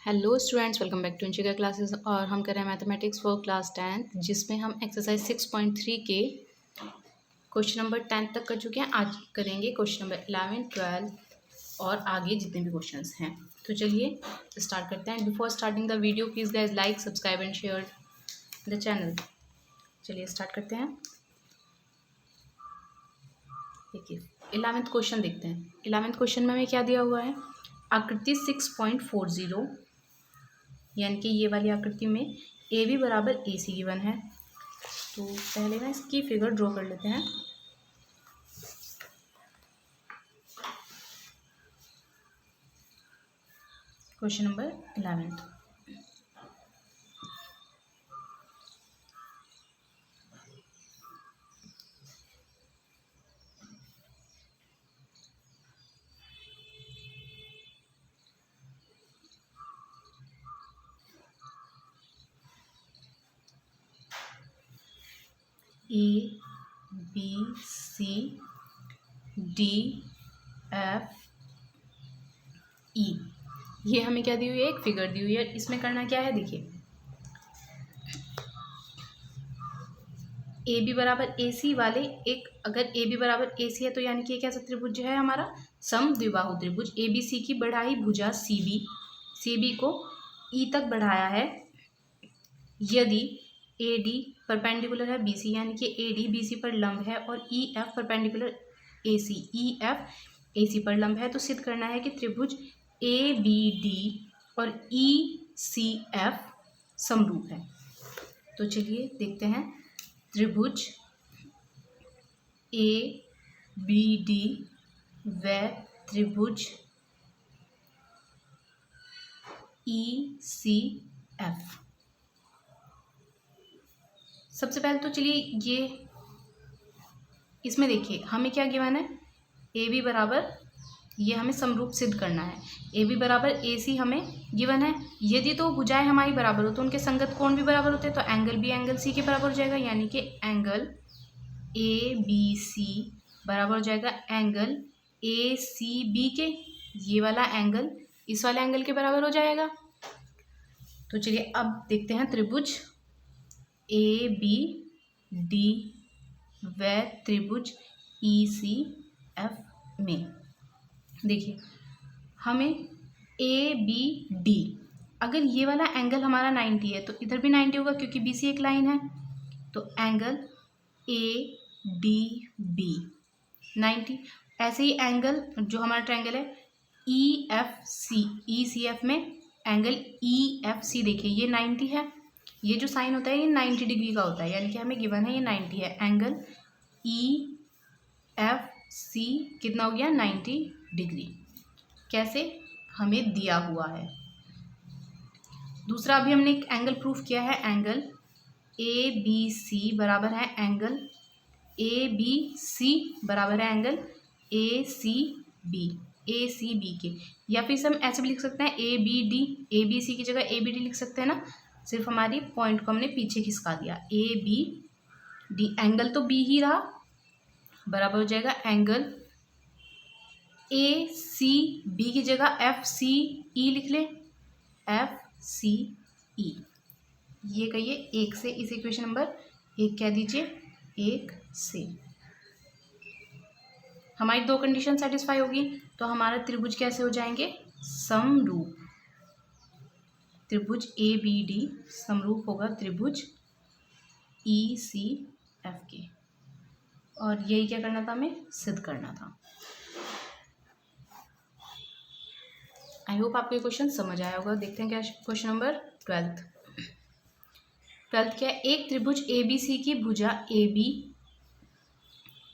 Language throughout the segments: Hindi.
Hello students, welcome back to Inshika classes. और हम कर रहे हैं मैथमेटिक्स फॉर क्लास 10th, जिसमें हम एक्सरसाइज 6.3 के क्वेश्चन नंबर 10 तक कर चुके हैं। आज करेंगे क्वेश्चन नंबर 11, 12 और आगे जितने भी क्वेश्चंस हैं। तो चलिए स्टार्ट करते हैं। Before starting the video please guys like, subscribe and share the channel. चलिए स्टार्ट करते हैं। देखिए 11th क्वेश्चन देखते हैं। 11th क्वेश्चन में हमें क्या दिया हुआ है? आकृति 6.40 यानी कि ये वाली आकृति में ए बी बराबर ए सी गिवन है। तो पहले ना इसकी फिगर ड्रॉ कर लेते हैं। Question number 11। A B C D F E, ये हमें क्या दी हुई है? एक फिगर दी हुई है। इसमें करना क्या है? देखिए ए बी बराबर ए सी वाले एक, अगर ए बी बराबर ए सी है तो यानी कि ये कैसा त्रिभुज है? हमारा समद्विबाहु त्रिभुज। ए बी सी की बढ़ाई भुजा सी बी को ई तक बढ़ाया है। यदि ए डी परपेंडिकुलर है बी सी, यानी कि ए डी बी सी पर लंब है, और E F perpendicular A C, E F A C पर लंब है, तो सिद्ध करना है कि त्रिभुज ए बी डी और ई सी एफ समरूप है। तो चलिए देखते हैं। त्रिभुज ए बी डी व त्रिभुज ई सी एफ। सबसे पहले तो चलिए ये इसमें देखिए हमें क्या गिवन है? ए बी बराबर, ये हमें समरूप सिद्ध करना है। ए बी बराबर ए सी हमें गिवन है। यदि तो भुजाएं हमारी बराबर हो तो उनके संगत कोण भी बराबर होते हैं, तो एंगल बी एंगल सी के बराबर हो जाएगा, यानी कि एंगल ए बी सी बराबर हो जाएगा एंगल ए सी बी के। ये वाला एंगल इस वाले एंगल के बराबर हो जाएगा। तो चलिए अब देखते हैं त्रिभुज ए बी डी व त्रिभुज ई सी एफ में। देखिए हमें ए बी डी, अगर ये वाला एंगल हमारा 90 है तो इधर भी 90 होगा, क्योंकि बी सी एक लाइन है। तो एंगल ए डी बी 90। ऐसे ही एंगल जो हमारा ट्रायंगल है ई एफ सी में एंगल ई एफ सी, देखिए ये 90 है। ये जो साइन होता है ये 90 डिग्री का होता है, यानी कि हमें गिवन है ये 90 है। एंगल ई एफ सी कितना हो गया? 90 डिग्री। कैसे? हमें दिया हुआ है। दूसरा अभी हमने एक एंगल प्रूफ किया है। एंगल ए बी सी बराबर है एंगल ए बी सी बराबर है एंगल ए सी बी के। या फिर हम ऐसे भी लिख सकते हैं A B D, A B C की जगह ए बी डी लिख सकते हैं ना, सिर्फ हमारी पॉइंट को हमने पीछे खिसका दिया। ए बी डी, एंगल तो बी ही रहा, बराबर हो जाएगा एंगल ए सी बी की जगह एफ सी ई लिख ले, एफ सी ई। ये कहिए एक से, इस इक्वेशन नंबर एक कह दीजिए, एक से हमारी दो कंडीशन सेटिस्फाई होगी, तो हमारा त्रिभुज कैसे हो जाएंगे? समरूप। त्रिभुज ए बी डी समरूप होगा त्रिभुज ई सी एफ के। और यही क्या करना था? हमें सिद्ध करना था। आई होप आपको ये क्वेश्चन समझ आया होगा। देखते हैं क्या क्वेश्चन नंबर 12। क्या है? एक त्रिभुज ए बी सी की भुजा ए बी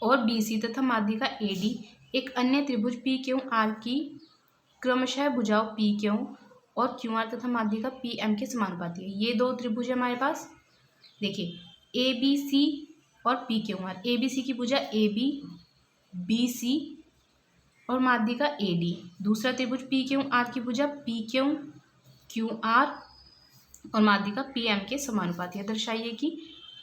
और बी सी तथा माध्यिका ए डी एक अन्य त्रिभुज पी क्यू आर की क्रमशः भुजाओं पी क्यू और क्यू आर तथा माध्यिका पी एम के समानुपाती है। ये दो त्रिभुज है हमारे पास। देखिए ए बी सी और P Q R. A B C की भुजा ए बी, बी सी और माध्यिका ए डी। दूसरा त्रिभुज पी क्यू आर की भुजा पी क्यू, क्यू आर और माध्यिका पी एम के समानुपाती है। दर्शाइए कि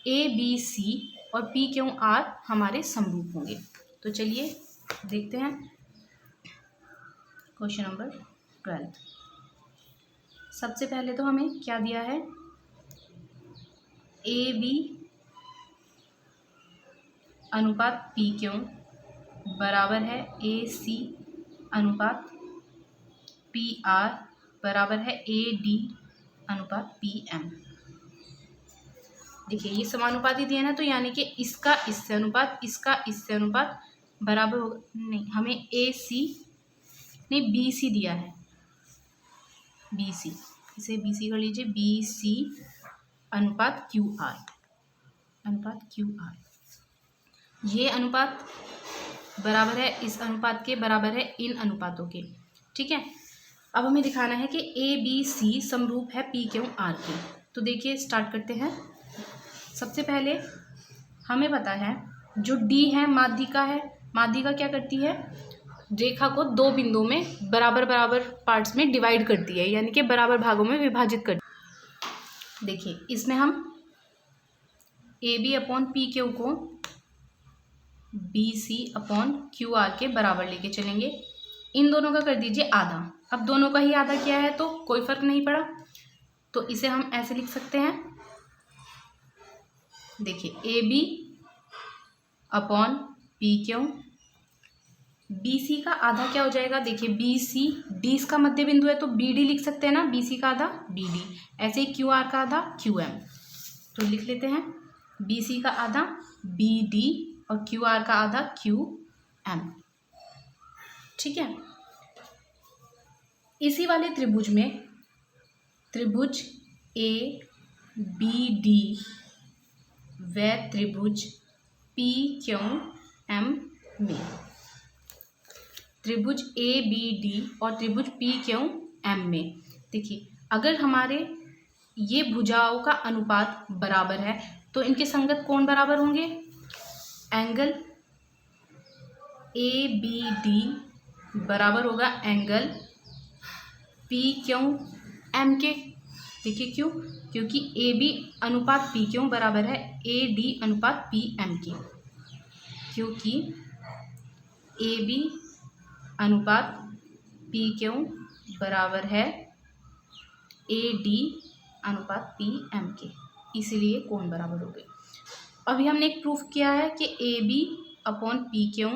ए बी सी और पी क्यू आर हमारे समरूप होंगे। तो चलिए देखते हैं क्वेश्चन नंबर 12। सबसे पहले तो हमें क्या दिया है, ए बी अनुपात पी क्यू बराबर है ए सी अनुपात पी आर बराबर है ए डी अनुपात पी एम। देखिए ये समानुपाती दिया ना, तो यानी कि इसका इससे अनुपात, इसका इससे अनुपात बराबर होगा, नहीं हमें ए सी नहीं बी सी दिया है, बी सी, इसे बी सी कर लीजिए, बी सी अनुपात क्यू आर, अनुपात क्यू आर, ये अनुपात बराबर है इस अनुपात के, बराबर है इन अनुपातों के। ठीक है, अब हमें दिखाना है कि ए बी सी समरूप है पी क्यू आर के। तो देखिए स्टार्ट करते हैं। सबसे पहले हमें पता है जो डी है माध्यिका है, माध्यिका क्या करती है, रेखा को दो बिंदुओं में बराबर बराबर पार्ट्स में डिवाइड करती है, यानी कि बराबर भागों में विभाजित करती है। देखिए इसमें हम A B upon P Q को B C upon Q R के बराबर लेके चलेंगे। इन दोनों का कर दीजिए आधा। अब दोनों का ही आधा क्या है तो कोई फर्क नहीं पड़ा, तो इसे हम ऐसे लिख सकते हैं। देखिए A B upon P Q, B C का आधा क्या हो जाएगा, देखिए बी सी, डी इसका मध्य बिंदु है तो बी डी लिख सकते हैं ना, बी सी का आधा बी डी, ऐसे ही क्यू आर का आधा क्यू एम, तो लिख लेते हैं बी सी का आधा बी डी और क्यू आर का आधा क्यू एम। ठीक है, इसी वाले त्रिभुज में त्रिभुज ए बी डी व त्रिभुज पी क्यू एम में, त्रिभुज ए बी डी और त्रिभुज पी क्यू एम में, देखिए अगर हमारे ये भुजाओं का अनुपात बराबर है तो इनके संगत कोण बराबर होंगे, एंगल ए बी डी बराबर होगा एंगल पी क्यू एम के। देखिए क्यों, क्योंकि ए बी अनुपात पी क्यू बराबर है ए डी अनुपात पी एम के, क्योंकि ए बी अनुपात पी क्यू बराबर है ए डी अनुपात पी एम के, इसीलिए कोण बराबर हो गए। अभी हमने एक प्रूफ किया है कि A B upon P Q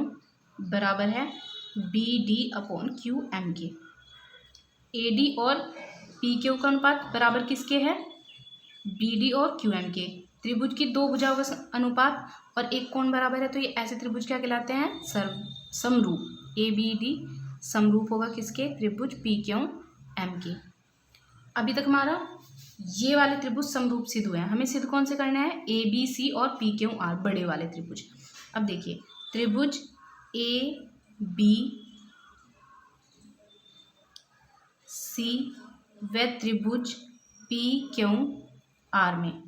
बराबर है B D upon Q M के। ए डी और पी क्यू का अनुपात बराबर किसके है, बी डी और क्यू एम के। त्रिभुज की दो भुजाओं का अनुपात और एक कोण बराबर है तो ये ऐसे त्रिभुज क्या कहलाते हैं, समरूप। ए बी डी समरूप होगा किसके, त्रिभुज पी क्यू एम के। अभी तक हमारा ये वाले त्रिभुज समरूप सिद्ध हुए हैं, हमें सिद्ध कौन से करना है, ए बी सी और पी क्यू आर, बड़े वाले त्रिभुज। अब देखिए त्रिभुज ए बी सी व त्रिभुज पी क्यू आर में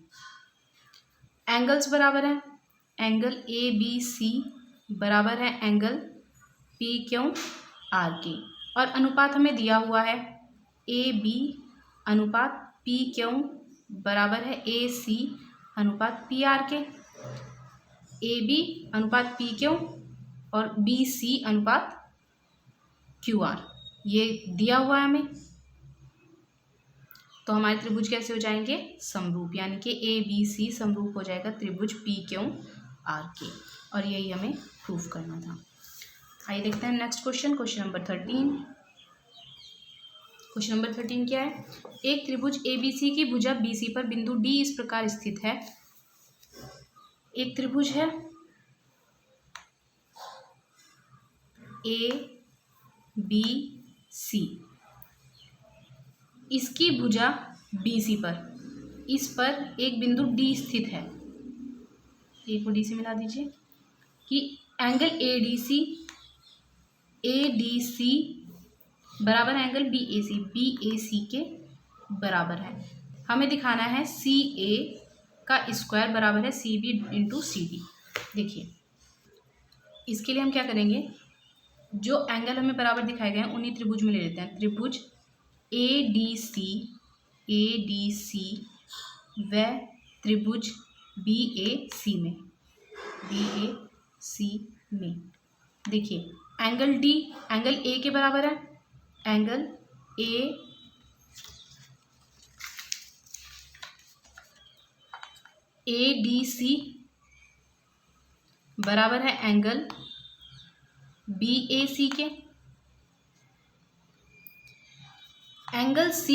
एंगल्स बराबर है, एंगल ए बी सी बराबर है एंगल पी क्यू आर के, और अनुपात हमें दिया हुआ है ए बी अनुपात पी क्यू बराबर है ए सी अनुपात पी आर के। ए बी अनुपात पी क्यू और बी सी अनुपात क्यू आर, ये दिया हुआ है हमें, तो हमारे त्रिभुज कैसे हो जाएंगे, समरूप, यानी कि ए बी सी समरूप हो जाएगा त्रिभुज पी क्यू आर के, और यही हमें प्रूफ करना था। आइए देखते हैं next question, question number 13। Question number 13 क्या है, एक त्रिभुज ए बी सी की भुजा बी सी पर बिंदु डी इस प्रकार स्थित है। एक त्रिभुज है ए बी सी, इसकी भुजा बी सी पर, इस पर एक बिंदु डी स्थित है, ए को डी से मिला दीजिए, कि एंगल ए डी सी बराबर एंगल बी ए सी के बराबर है। हमें दिखाना है सी ए का स्क्वायर बराबर है C B into C D. देखिए इसके लिए हम क्या करेंगे, जो एंगल हमें बराबर दिखाए गए हैं उन्हीं त्रिभुज में ले लेते हैं। त्रिभुज ए डी सी व त्रिभुज बी ए सी में, देखिए एंगल डी एंगल ए के बराबर है, एंगल ए ADC बराबर है एंगल BAC के। एंगल C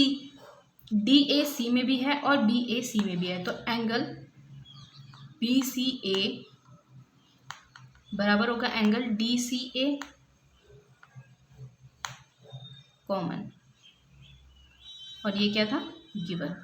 DAC में भी है और BAC में भी है, तो एंगल BCA बराबर होगा एंगल DCA कॉमन, और ये क्या था गिवन।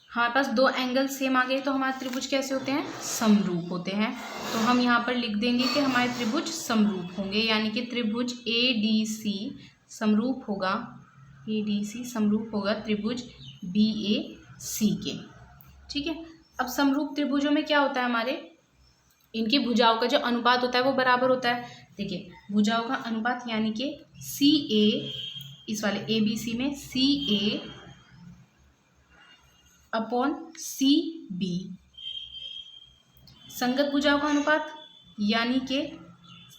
हमारे पास दो एंगल सेम आ गए, तो हमारे त्रिभुज कैसे होते हैं, समरूप होते हैं। तो हम यहाँ पर लिख देंगे कि हमारे त्रिभुज समरूप होंगे, यानी कि त्रिभुज ADC समरूप होगा, ADC समरूप होगा त्रिभुज BAC के। ठीक है। अब समरूप त्रिभुजों में क्या होता है, हमारे इनकी भुजाओं का जो अनुपात होता है वो बराबर होता है। देखिए भुजाओं का अनुपात यानी कि CA, इस वाले ABC में CA अपॉन CB। संगत भुजाओं का अनुपात यानी कि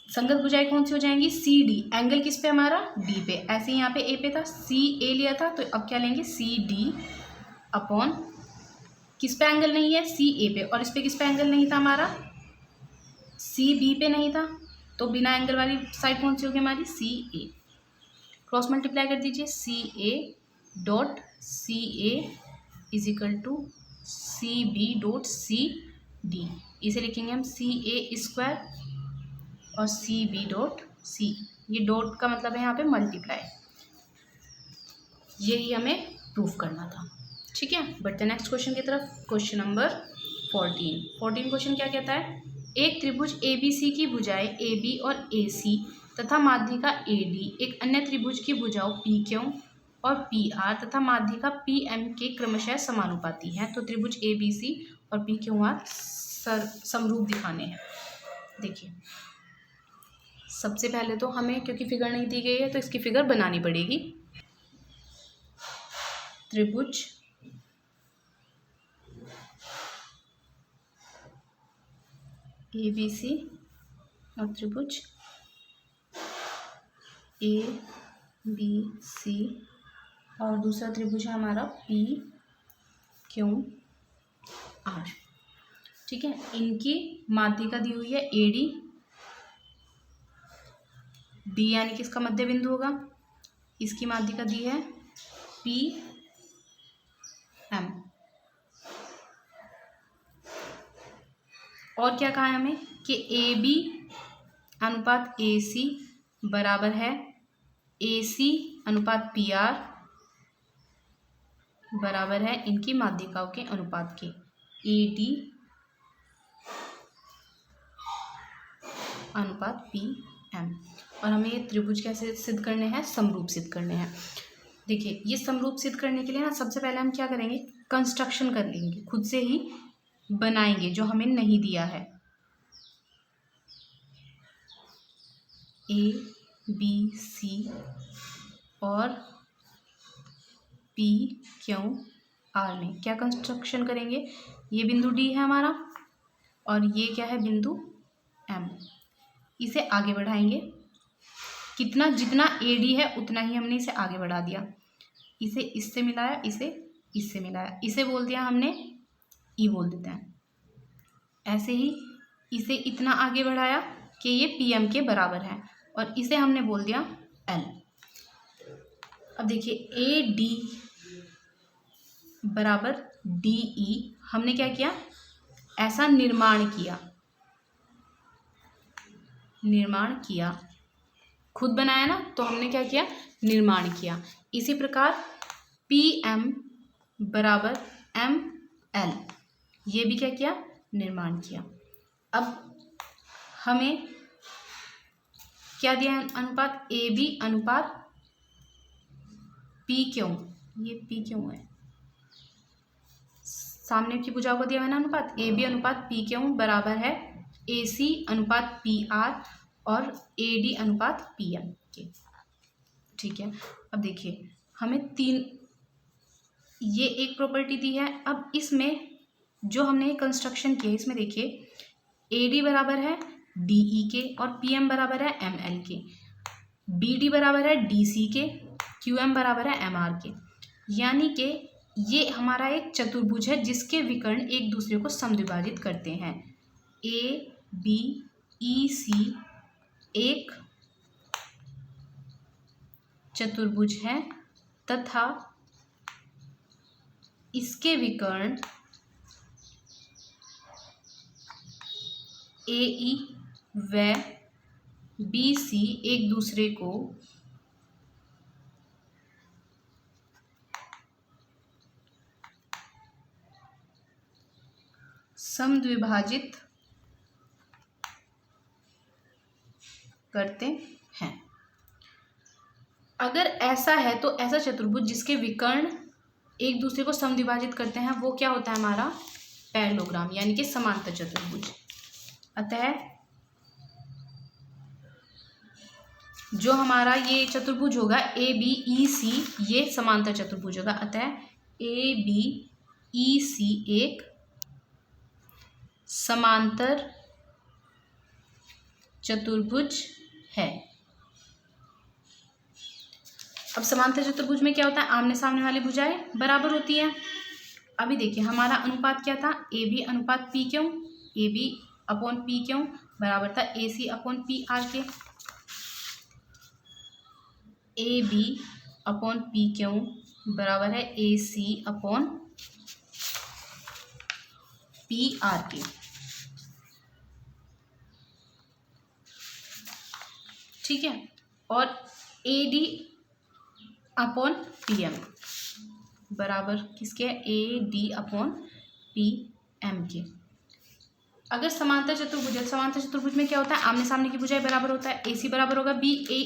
संगत भुजाएं कौन सी हो जाएंगी, CD। एंगल किस पे हमारा, D पे। ऐसे यहाँ पे A पे था, CA लिया था, तो अब क्या लेंगे CD अपॉन किस पे एंगल नहीं है, CA पे, और इस पे किस पे एंगल नहीं था हमारा, CB पे नहीं था, तो बिना एंगल वाली साइड कौन सी होगी हमारी, CA। क्रॉस मल्टीप्लाई कर दीजिए, CA dot CA is equal to CB dot CD। इसे लिखेंगे हम CA स्क्वायर और CB डॉट C। ये डॉट का मतलब है यहाँ पे मल्टीप्लाई। यही हमें प्रूफ करना था। ठीक है, बढ़ते नेक्स्ट क्वेश्चन की तरफ। क्वेश्चन नंबर 14 क्वेश्चन क्या कहता है, एक त्रिभुज ABC की भुजाएं AB और AC तथा माध्यिका AD एक अन्य त्रिभुज की भुजाओं PQ और PR तथा माध्यिका PM के क्रमशः समानुपाती हैं। तो त्रिभुज ABC और PQR समरूप दिखाने हैं। देखिए सबसे पहले तो हमें, क्योंकि फिगर नहीं दी गई है तो इसकी फिगर बनानी पड़ेगी। त्रिभुज ABC और त्रिभुज ABC और दूसरा त्रिभुज है हमारा PQR। ठीक है, इनकी माध्यिका दी हुई है AD, D यानी कि इसका मध्य बिंदु होगा, इसकी माध्यिका दी है PM। और क्या कहा है हमें कि AB अनुपात AC बराबर है AC अनुपात PR बराबर है इनकी माध्यिकाओं के अनुपात के, AD अनुपात PM। और हमें ये त्रिभुज कैसे सिद्ध करने हैं, समरूप सिद्ध करने हैं। देखिए ये समरूप सिद्ध करने के लिए ना सबसे पहले हम क्या करेंगे, कंस्ट्रक्शन कर लेंगे, खुद से ही बनाएंगे जो हमें नहीं दिया है। ABC और PQR में क्या कंस्ट्रक्शन करेंगे, ये बिंदु D है हमारा और ये क्या है बिंदु M। इसे आगे बढ़ाएंगे, कितना, जितना AD है उतना ही हमने इसे आगे बढ़ा दिया। इसे इससे मिलाया, इसे इससे मिलाया, इसे बोल दिया हमने E बोल देते हैं। ऐसे ही इसे इतना आगे बढ़ाया कि ये PM के बराबर है और इसे हमने बोल दिया L। अब देखिए AD बराबर DE हमने क्या किया, ऐसा निर्माण किया, खुद बनाया ना, तो हमने क्या किया, निर्माण किया। इसी प्रकार PM बराबर ML, ये भी क्या किया, निर्माण किया। अब हमें क्या दिया है अनुपात, AB अनुपात PQ, ये PQ है, सामने की भुजाओं को दिया है ना अनुपात, AB अनुपात PQ बराबर है AC अनुपात PR और AD अनुपात PM के। ठीक है, अब देखिए हमें ये एक प्रॉपर्टी दी है। अब इसमें जो हमने कंस्ट्रक्शन किया, इसमें देखिए AD बराबर है DE के और PM बराबर है ML के, BD बराबर है DC के, QM बराबर है MR के, यानी कि ये हमारा एक चतुर्भुज है जिसके विकर्ण एक दूसरे को समद्विभाजित करते हैं। ए बी ई सी एक चतुर्भुज है तथा इसके विकर्ण ए ई व बी सी एक दूसरे को समद्विभाजित करते हैं। अगर ऐसा है तो ऐसा चतुर्भुज जिसके विकर्ण एक दूसरे को समद्विभाजित करते हैं वो क्या होता है हमारा पैरेललोग्राम यानी कि समांतर चतुर्भुज। अतः जो हमारा ये चतुर्भुज होगा ए बी ई सी ये समांतर चतुर्भुज होगा। अतः ए बी ई सी एक समांतर चतुर्भुज है। अब समांतर चतुर्भुज में क्या होता है आमने सामने वाली भुजाएं बराबर होती हैं। अभी देखिए हमारा अनुपात क्या था ए बी अनुपात पी क्यों ए बी अपॉन पी क्यों बराबर था A C upon P R के। A B upon P Q बराबर है A C upon P R के। ठीक है और A D upon P M बराबर किसके A D upon P M के। अगर समांतर चतुर्भुज है समांतर चतुर्भुज में क्या होता है आमने सामने की भुजाएं बराबर होता है। ए सी बराबर होगा बी ए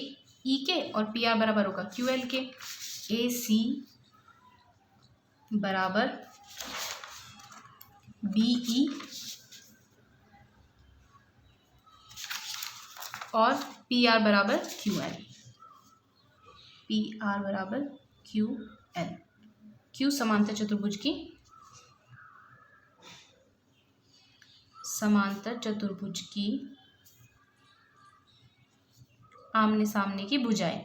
ई के और पी आर बराबर होगा क्यू एल के। ए सी बराबर बी ई और पी आर बराबर क्यू एल। पी आर बराबर क्यू एल। क्यू समांतर चतुर्भुज की आमने सामने की भुजाएं।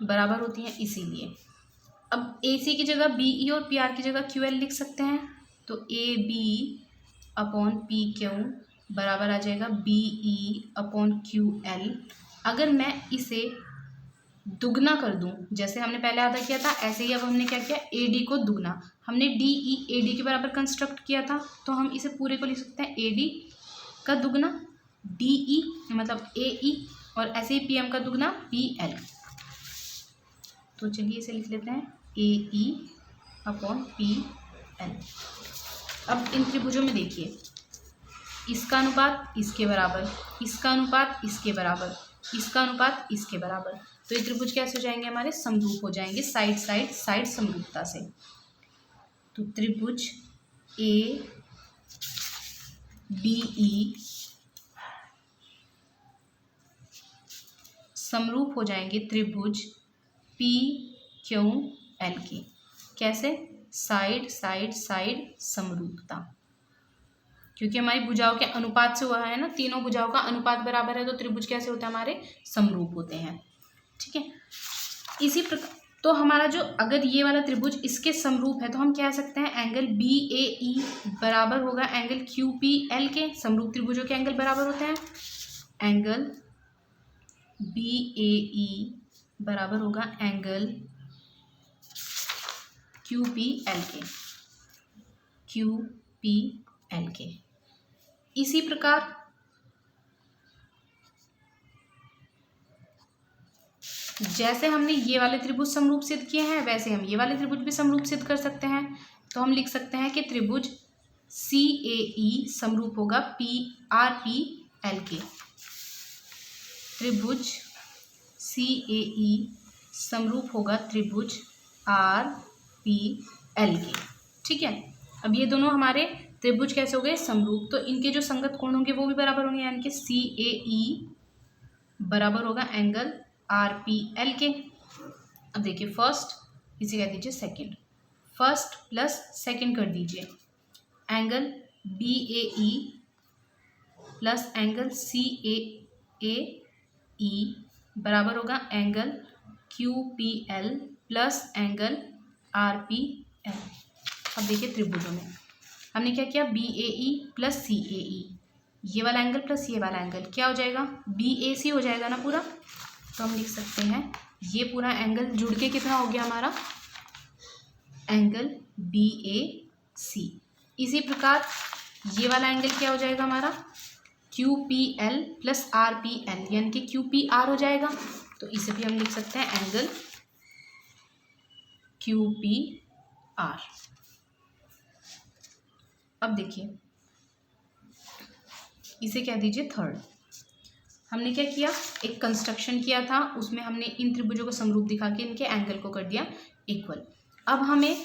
बराबर होती हैं इसीलिए। अब ए सी की जगह बी ई और पी आर की जगह क्यू एल लिख सकते हैं तो A B upon P Q बराबर आ जाएगा B E upon Q L. अगर मैं इसे दुगना कर दूं जैसे हमने पहले आधा किया था ऐसे ही अब हमने क्या किया ए डी को दुगना हमने डी ई ए डी के बराबर कंस्ट्रक्ट किया था तो हम इसे पूरे को लिख सकते हैं ए डी का दुगना डी ई मतलब ए ई और ऐसे ही पी एम का दुगना पी एल। तो चलिए इसे लिख लेते हैं ए ई अपॉन पी एल। अब इन त्रिभुजों में देखिए इसका अनुपात इसके बराबर इसका अनुपात इसके बराबर इसका अनुपात इसके बराबर तो ये त्रिभुज कैसे हो जाएंगे हमारे समरूप हो जाएंगे साइड साइड साइड समरूपता से। तो त्रिभुज ए बी ई समरूप हो जाएंगे त्रिभुज पी क्यू एल की। कैसे साइड साइड साइड समरूपता क्योंकि हमारी भुजाओं के अनुपात से हुआ है ना तीनों भुजाओं का अनुपात बराबर है तो त्रिभुज कैसे होते हैं हमारे समरूप होते हैं। ठीक है इसी प्रकार तो हमारा जो अगर ये वाला त्रिभुज इसके समरूप है तो हम कह सकते हैं एंगल बी ए ई बराबर होगा एंगल क्यू पी एल के। समरूप त्रिभुजों के एंगल बराबर होते हैं एंगल बी ए ई बराबर होगा एंगल क्यू पी एल के क्यू पी एल के। इसी प्रकार जैसे हमने ये वाले त्रिभुज समरूप सिद्ध किए हैं वैसे हम ये वाले त्रिभुज भी समरूप सिद्ध कर सकते हैं। तो हम लिख सकते हैं कि त्रिभुज सी ए ई समरूप होगा पी आर पी एल के। त्रिभुज सी ए ई समरूप होगा त्रिभुज आर पी एल के। ठीक है अब ये दोनों हमारे त्रिभुज कैसे हो गए समरूप तो इनके जो संगत कोण होंगे वो भी बराबर होंगे यानी कि सी ए ई बराबर होगा एंगल आर पी एल के। अब देखिए फर्स्ट इसे कह दीजिए सेकंड फर्स्ट प्लस सेकंड कर दीजिए एंगल बी ए ई प्लस एंगल सी ए ए ई बराबर होगा angle Q P L plus angle R P L. अब देखिए त्रिभुजों में हमने क्या किया, बी ए ई प्लस सी ए ई, ये वाला एंगल प्लस ये वाला एंगल क्या हो जाएगा, बी ए सी हो जाएगा ना पूरा। तो हम लिख सकते हैं ये पूरा एंगल जुड़ के कितना हो गया हमारा, एंगल बी ए सी। इसी प्रकार ये वाला एंगल क्या हो जाएगा हमारा, Q P L plus R P L, यानी कि क्यू पी आर हो जाएगा। तो इसे भी हम लिख सकते हैं एंगल क्यू पी आर। अब देखिए इसे कह दीजिए थर्ड। हमने क्या किया, एक कंस्ट्रक्शन किया था, उसमें हमने इन त्रिभुजों को समरूप दिखा के इनके एंगल को कर दिया इक्वल। अब हमें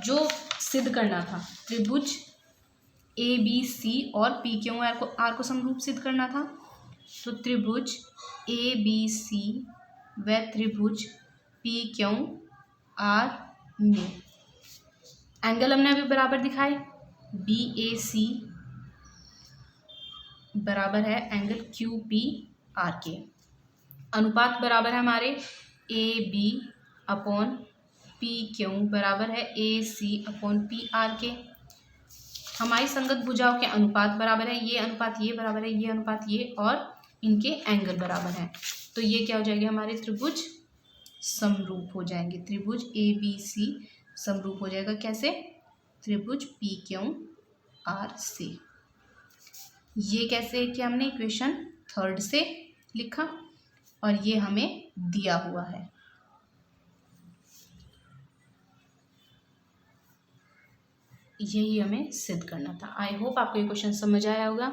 जो सिद्ध करना था, त्रिभुज ए बी सी और पी क्यू आर को समरूप सिद्ध करना था। तो त्रिभुज ए बी सी व त्रिभुज पी क्यू आर में एंगल हमने अभी बराबर दिखाए, बी ए सी बराबर है एंगल क्यू पी आर के। अनुपात बराबर है हमारे A B upon P Q बराबर है A C upon P R के। हमारी संगत भुजाओं के अनुपात बराबर है, ये अनुपात ये बराबर है, ये अनुपात ये, और इनके एंगल बराबर हैं। तो ये क्या हो जाएगा, हमारे त्रिभुज समरूप हो जाएंगे। त्रिभुज ए बी सी समरूप हो जाएगा कैसे, त्रिभुज पी क्यू आर से। ये कैसे कि हमने इक्वेशन थर्ड से लिखा और ये हमें दिया हुआ है। यही हमें सिद्ध करना था। आई होप आपको ये क्वेश्चन समझ आया होगा।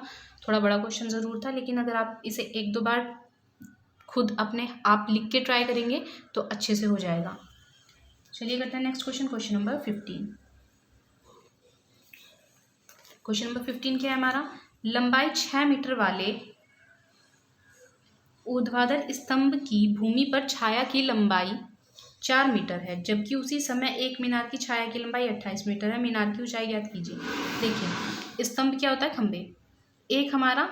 थोड़ा बड़ा क्वेश्चन ज़रूर था, लेकिन अगर आप इसे एक दो बार खुद अपने आप लिख के ट्राई करेंगे तो अच्छे से हो जाएगा। चलिए करते हैं next question, question number 15। Question number 15 क्या है हमारा, लंबाई 6 मीटर वाले ऊर्ध्वाधर स्तंभ की भूमि पर छाया की लंबाई 4 मीटर है, जबकि उसी समय एक मीनार की छाया की लंबाई 28 मीटर है। मीनार की ऊंचाई ज्ञात कीजिए। देखिए स्तंभ क्या होता है, खंबे। एक हमारा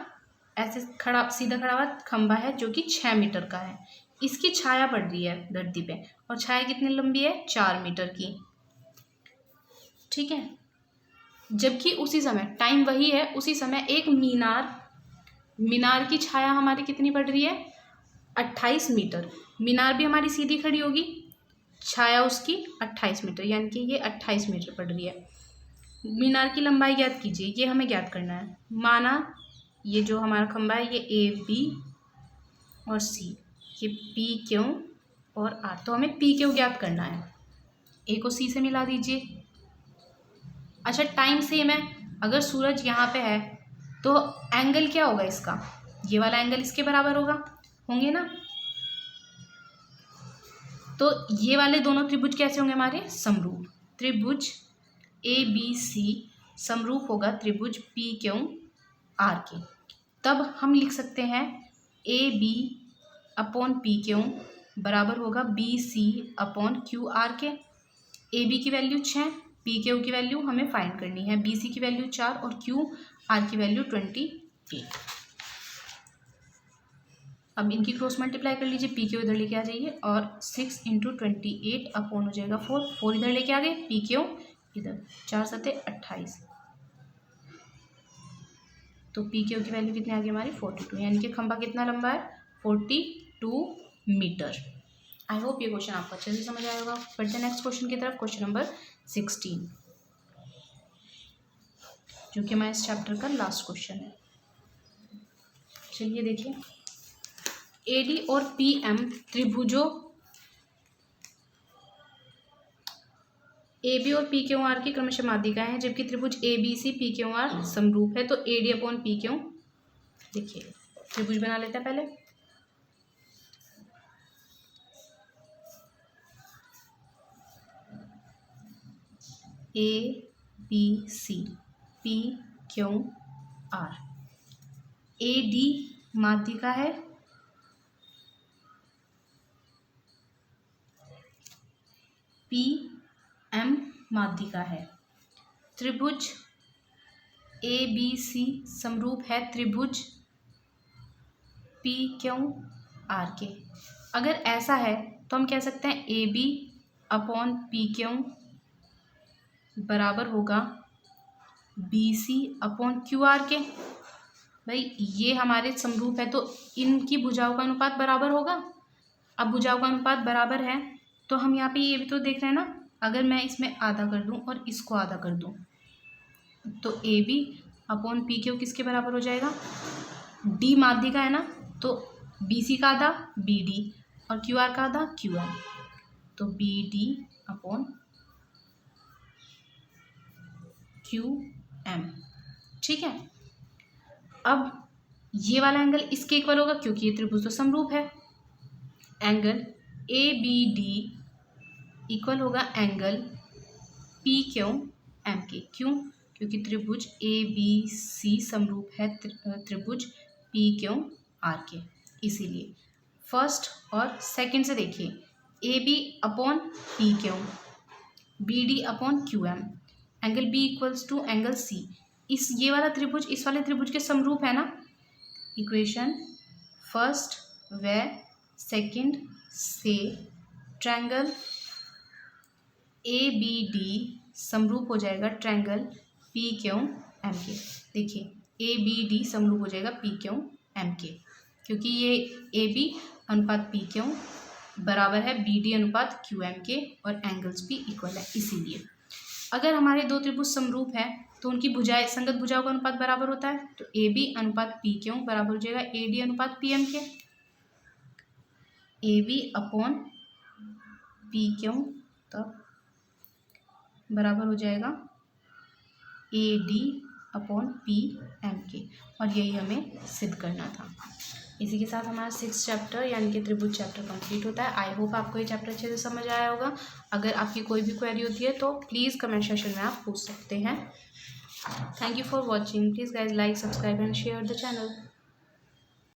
ऐसे खड़ा सीधा खड़ा हुआ खंबा है जो कि 6 मीटर का है, इसकी छाया पड़ रही है धरती पे, और छाया कितनी लंबी है, 4 मीटर की। ठीक है, जबकि उसी समय टाइम वही है, उसी समय एक मीनार की छाया हमारी कितनी पड़ रही है, 28 मीटर। मीनार भी हमारी सीधी खड़ी होगी, छाया उसकी 28 मीटर, यानी कि ये 28 मीटर पड़ रही है। मीनार की लंबाई ज्ञात कीजिए, ये हमें ज्ञात करना है। माना ये जो हमारा खंबा है ये ए बी और सी, ये पी क्यू और आर। तो हमें पी क्यू ज्ञात करना है, ए को सी से मिला दीजिए। अच्छा, टाइम सेम है, अगर सूरज यहाँ पे है तो एंगल क्या होगा इसका, ये वाला एंगल इसके बराबर होंगे ना। तो ये वाले दोनों त्रिभुज कैसे होंगे हमारे, समरूप। त्रिभुज ए बी सी समरूप होगा त्रिभुज पी क्यू आर के। तब हम लिख सकते हैं A B upon P Q बराबर होगा B C upon Q R के। ए बी की वैल्यू 6, पी क्यू की वैल्यू हमें फाइंड करनी है, बी सी की वैल्यू 4 और क्यू आर की वैल्यू 28। अब इनकी क्रॉस मल्टीप्लाई कर लीजिए, पी क्यू इधर लेके आ जाइए और 6 इंटू 28 अपॉन हो जाएगा 4 इधर लेके आ गए, पी क्यू इधर, 4 सत्ते 28। तो पी क्यू की वैल्यू कितनी आ गई हमारी 42, यानी कि खंबा कितना लंबा है, 42 मीटर। आई होप ये क्वेश्चन आपको अच्छे से समझ आया होगा। बढ़ते हैं नेक्स्ट क्वेश्चन की तरफ, क्वेश्चन नंबर 16, जो कि हमारे इस चैप्टर का लास्ट क्वेश्चन है। चलिए देखिए, ए डी और पी एम त्रिभुजों ए बी और पी क्यू आर की क्रमशः माध्यिकाएं हैं, जबकि त्रिभुज A B C P Q R समरूप है। तो A D upon P Q, देखिए त्रिभुज बना लेते हैं पहले। A B C P Q R, A D माध्यिका है, पी एम माध्यिका है। त्रिभुज ए बी सी समरूप है त्रिभुज पी क्यू आर के। अगर ऐसा है तो हम कह सकते हैं A B upon P Q बराबर होगा B C upon Q R के। भाई ये हमारे समरूप है तो इनकी भुजाओं का अनुपात बराबर होगा। अब भुजाओं का अनुपात बराबर है तो हम यहाँ पे ये भी तो देख रहे हैं ना, अगर मैं इसमें आधा कर दूं और इसको आधा कर दूं तो A B upon P Q किसके बराबर हो जाएगा, डी माध्य का है ना, तो बी सी का आधा बी डी और क्यू आर का आधा क्यू आर, तो B D upon Q M. ठीक है, अब ये वाला एंगल इसके इक्वल होगा क्योंकि ये त्रिभुज तो समरूप है। Angle A B D equal होगा एंगल पी क्यू एम के। क्यों? क्योंकि त्रिभुज ए बी सी समरूप है त्रिभुज पी क्यू आर के, इसीलिए। फर्स्ट और सेकंड से देखिए, A B upon P Q, B D upon Q M, angle B equals to angle C. ये वाला त्रिभुज इस वाले त्रिभुज के समरूप है ना। इक्वेशन फर्स्ट व सेकंड से ट्रायंगल ए बी डी समरूप हो जाएगा ट्रायंगल पी क्यू एम के। देखिए ए बी डी समरूप हो जाएगा पी क्यू एम के, क्योंकि ये ए बी अनुपात पी क्यू बराबर है बी डी अनुपात क्यू एम के और एंगल्स भी इक्वल है, इसीलिए। अगर हमारे दो त्रिभुज समरूप है तो उनकी भुजाएं संगत भुजाओं का अनुपात बराबर होता है, तो ए बी अनुपात पी क्यू बराबर हो जाएगा ए डी अनुपात पी एम के। A B upon P Q तब बराबर हो जाएगा A D upon P M के, और यही हमें सिद्ध करना था। इसी के साथ हमारा 6th चैप्टर यानी कि त्रिभुज चैप्टर कंप्लीट होता है। आई होप आपको ये चैप्टर अच्छे से समझ आया होगा। अगर आपकी कोई भी क्वेरी होती है तो प्लीज़ कमेंट सेक्शन में आप पूछ सकते हैं। Thank you for watching. Please guys like, subscribe and share the channel.